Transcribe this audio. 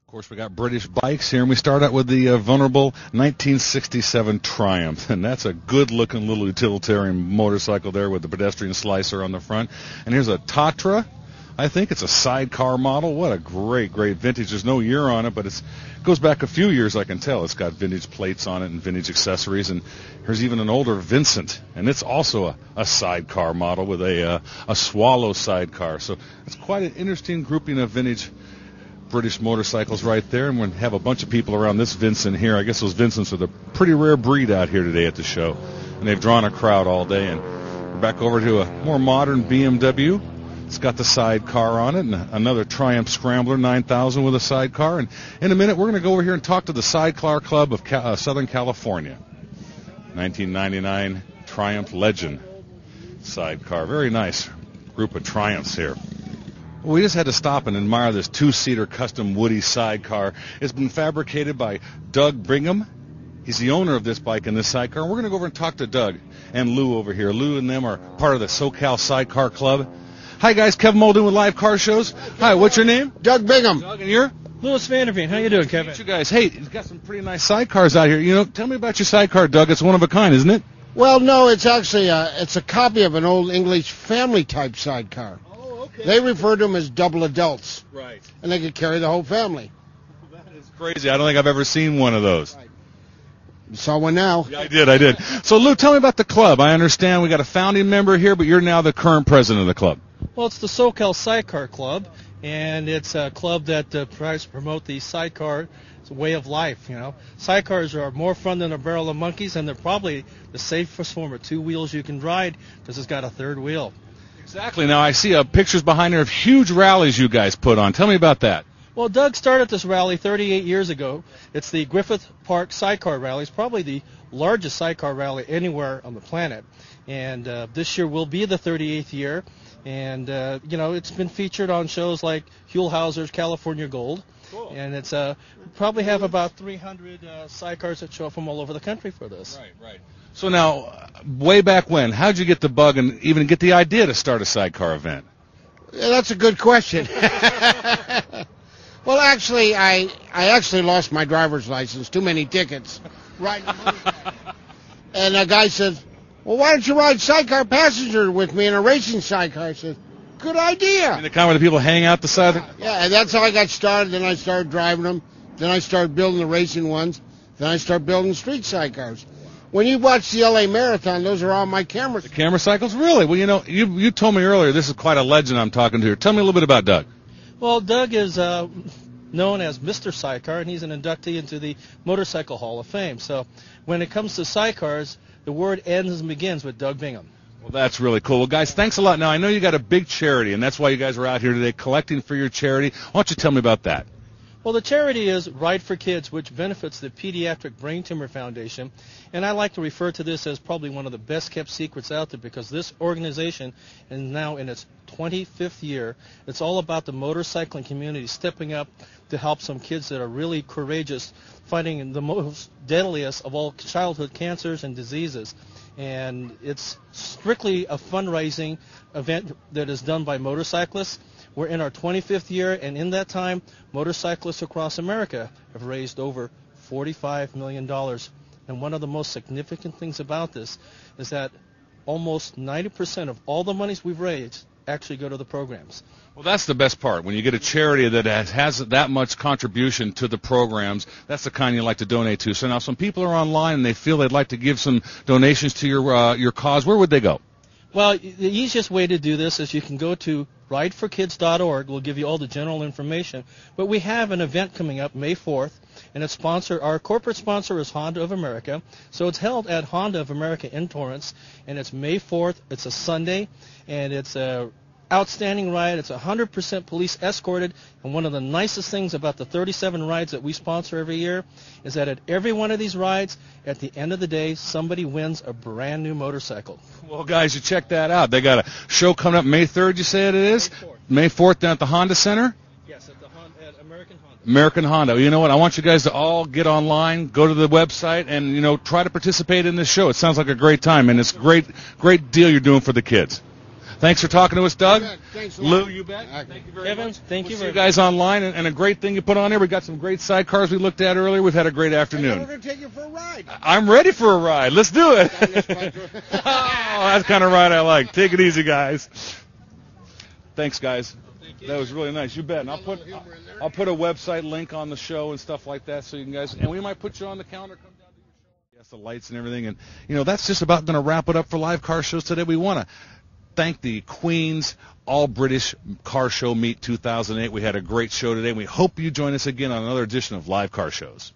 Of course, we got British bikes here, and we start out with the venerable 1967 Triumph, and that's a good-looking little utilitarian motorcycle there with the pedestrian slicer on the front. And here's a Tatra. I think it's a Sidecar model. What a great vintage. There's no year on it, but it goes back a few years, I can tell. It's got vintage plates on it and vintage accessories, and here's even an older Vincent, and it's also a Sidecar model with a Swallow sidecar. So it's quite an interesting grouping of vintage British motorcycles right there, and we're going to have a bunch of people around this Vincent here. I guess those Vincents are the pretty rare breed out here today at the show, and they've drawn a crowd all day. And we're back over to a more modern BMW. It's got the sidecar on it, and another Triumph Scrambler 9000 with a sidecar. And in a minute, we're going to go over here and talk to the Sidecar Club of Southern California. 1999 Triumph Legend sidecar. Very nice group of Triumphs here. Well, we just had to stop and admire this two-seater custom Woody sidecar. It's been fabricated by Doug Bingham. He's the owner of this bike and this sidecar. And we're going to go over and talk to Doug and Lou over here. Lou and them are part of the SoCal Sidecar Club. Hi, guys. Kevin Muldoon with Live Car Shows. Hi, what's your name? Doug Bingham. Doug, and you're? Louis Vanderveen. How you doing, Kevin? You guys. Hey, you've got some pretty nice sidecars out here. You know, tell me about your sidecar, Doug. It's one of a kind, isn't it? Well, no, it's actually it's a copy of an old English family-type sidecar. They refer to them as double adults. Right. And they could carry the whole family. That is crazy. I don't think I've ever seen one of those. Right. You saw one now. Yeah, I did. So, Lou, tell me about the club. I understand we got a founding member here, but you're now the current president of the club. Well, it's the SoCal Sidecar Club, and it's a club that tries to promote the sidecar. It's a way of life, you know. Sidecars are more fun than a barrel of monkeys, and they're probably the safest form of two wheels you can ride because it's got a third wheel. Exactly. Now, I see pictures behind there of huge rallies you guys put on. Tell me about that. Well, Doug started this rally 38 years ago. It's the Griffith Park Sidecar Rally. It's probably the largest sidecar rally anywhere on the planet. And this year will be the 38th year. And, you know, it's been featured on shows like Huell-Hauser's California Gold. Cool. And it's probably have about 300 sidecars that show up from all over the country for this. Right. So now, way back when, how'd you get the bug and even get the idea to start a sidecar event? Yeah, that's a good question. Well, actually, I actually lost my driver's license. Too many tickets. Right. And a guy said, well, why don't you ride sidecar passenger with me in a racing sidecar? I said, good idea. And the kind where the people hang out the side of the... Yeah, and that's how I got started. Then I started driving them. Then I started building the racing ones. Then I started building street sidecars. When you watch the L.A. Marathon, those are all my cameras. The camera cycles? Really? Well, you know, you told me earlier this is quite a legend I'm talking to here. Tell me a little bit about Doug. Well, Doug is known as Mr. Sidecar, and he's an inductee into the Motorcycle Hall of Fame. So when it comes to sidecars, the word ends and begins with Doug Bingham. Well, that's really cool. Well, guys, thanks a lot. Now, I know you got a big charity, and that's why you guys are out here today collecting for your charity. Why don't you tell me about that? Well, the charity is Ride for Kids, which benefits the Pediatric Brain Tumor Foundation, and I like to refer to this as probably one of the best-kept secrets out there because this organization is now in its 25th year. It's all about the motorcycling community stepping up to help some kids that are really courageous, fighting the most deadliest of all childhood cancers and diseases. And it's strictly a fundraising event that is done by motorcyclists. We're in our 25th year, and in that time, motorcyclists across America have raised over $45 million. And one of the most significant things about this is that almost 90% of all the monies we've raised actually go to the programs. Well, that's the best part. When you get a charity that has that much contribution to the programs, that's the kind you like to donate to. So now some people are online and they feel they'd like to give some donations to your cause. Where would they go? Well, the easiest way to do this is you can go to rideforkids.org. We'll give you all the general information. But we have an event coming up May 4th, and it's our corporate sponsor is Honda of America. So it's held at Honda of America in Torrance, and it's May 4th. It's a Sunday, and it's a outstanding ride. It's 100% police escorted, and one of the nicest things about the 37 rides that we sponsor every year is that at every one of these rides, at the end of the day, somebody wins a brand new motorcycle. Well, guys, you check that out. They got a show coming up May 3rd, you say it is? May 4th down at the Honda Center? Yes, at American Honda. American Honda. You know what? I want you guys to all get online, go to the website, and, you know, try to participate in this show. It sounds like a great time, and it's a great deal you're doing for the kids. Thanks for talking to us, Doug. Thanks a lot. Lou, you bet. Thank you very Kevin, much. thank you See very you guys online, and a great thing you put on here. We got some great sidecars we looked at earlier. We've had a great We're afternoon. going to take you for a ride. I'm ready for a ride. Let's do it. Down this place. Oh, that's the kind of ride I like. Take it easy, guys. Thanks, guys. That was really nice. You bet. And I'll put a website link on the show and stuff like that, so you can guys. And we might put you on the calendar. Come down to your show. Yes, the lights and everything. And that's just about going to wrap it up for live car shows today. We want to thank the Queen's All British Car Show Meet 2008. We had a great show today, and we hope you join us again on another edition of Live Car Shows.